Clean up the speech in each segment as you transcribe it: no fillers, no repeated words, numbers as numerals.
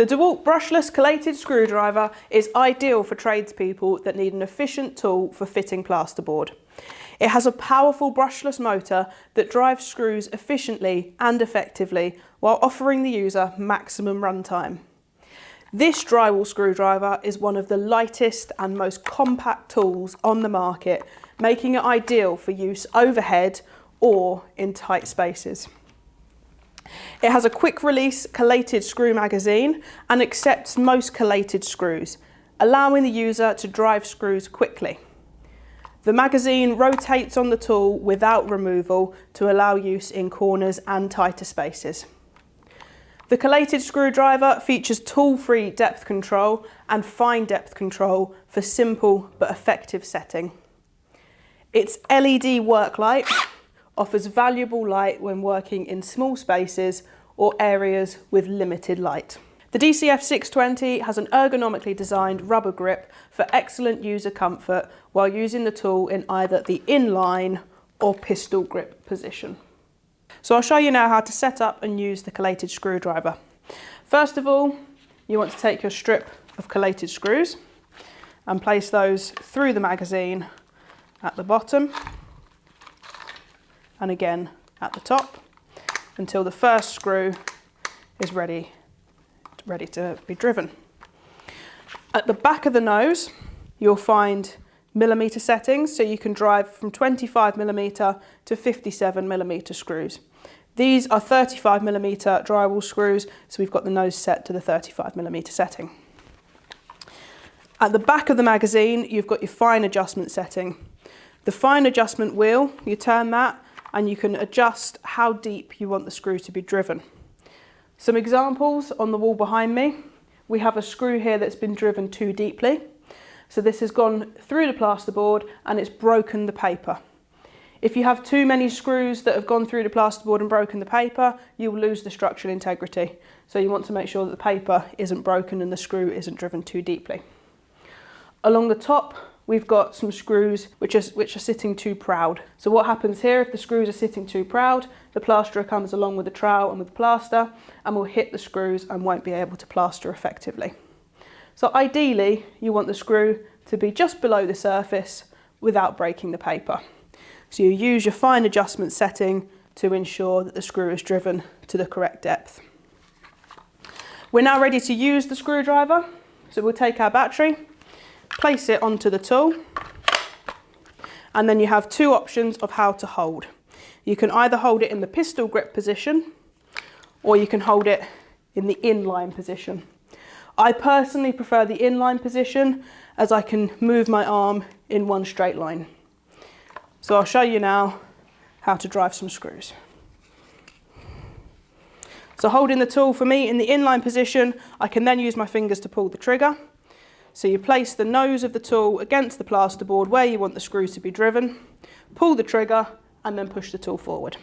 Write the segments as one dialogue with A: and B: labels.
A: The DeWalt brushless collated screwdriver is ideal for tradespeople that need an efficient tool for fitting plasterboard. It has a powerful brushless motor that drives screws efficiently and effectively while offering the user maximum runtime. This drywall screwdriver is one of the lightest and most compact tools on the market, making it ideal for use overhead or in tight spaces. It has a quick release collated screw magazine and accepts most collated screws, allowing the user to drive screws quickly. The magazine rotates on the tool without removal to allow use in corners and tighter spaces. The collated screwdriver features tool-free depth control and fine depth control for simple but effective setting. Its LED work light offers valuable light when working in small spaces or areas with limited light. The DCF620 has an ergonomically designed rubber grip for excellent user comfort while using the tool in either the inline or pistol grip position. So I'll show you now how to set up and use the collated screwdriver. First of all, you want to take your strip of collated screws and place those through the magazine at the bottom and again at the top until the first screw is ready to be driven. At the back of the nose, you'll find millimeter settings, so you can drive from 25mm to 57mm screws. These are 35mm drywall screws, so we've got the nose set to the 35mm setting. At the back of the magazine, you've got your fine adjustment setting. The fine adjustment wheel, you turn that and you can adjust how deep you want the screw to be driven. Some examples on the wall behind me. We have a screw here that's been driven too deeply. So this has gone through the plasterboard and it's broken the paper. If you have too many screws that have gone through the plasterboard and broken the paper, you will lose the structural integrity. So you want to make sure that the paper isn't broken and the screw isn't driven too deeply. Along the top, we've got some screws which are sitting too proud. So what happens here, if the screws are sitting too proud, the plasterer comes along with the trowel and with the plaster and will hit the screws and won't be able to plaster effectively. So ideally, you want the screw to be just below the surface without breaking the paper. So you use your fine adjustment setting to ensure that the screw is driven to the correct depth. We're now ready to use the screwdriver. So we'll take our battery, place it onto the tool, and then you have two options of how to hold. You can either hold it in the pistol grip position or you can hold it in the inline position. I personally prefer the inline position as I can move my arm in one straight line. So I'll show you now how to drive some screws. So holding the tool for me in the inline position, I can then use my fingers to pull the trigger. So you place the nose of the tool against the plasterboard where you want the screws to be driven, pull the trigger and then push the tool forward.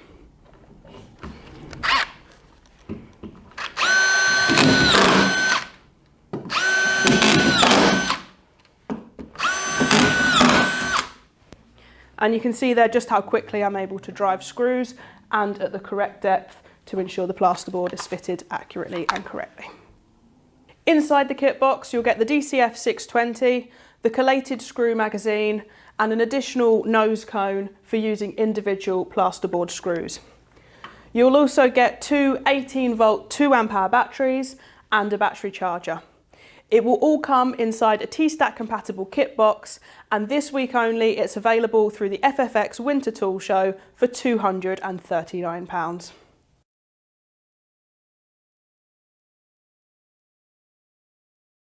A: And you can see there just how quickly I'm able to drive screws and at the correct depth to ensure the plasterboard is fitted accurately and correctly. Inside the kit box, you'll get the DCF620, the collated screw magazine, and an additional nose cone for using individual plasterboard screws. You'll also get two 18-volt 2Ah batteries and a battery charger. It will all come inside a T-Stack compatible kit box, and this week only it's available through the FFX Winter Tool Show for £239.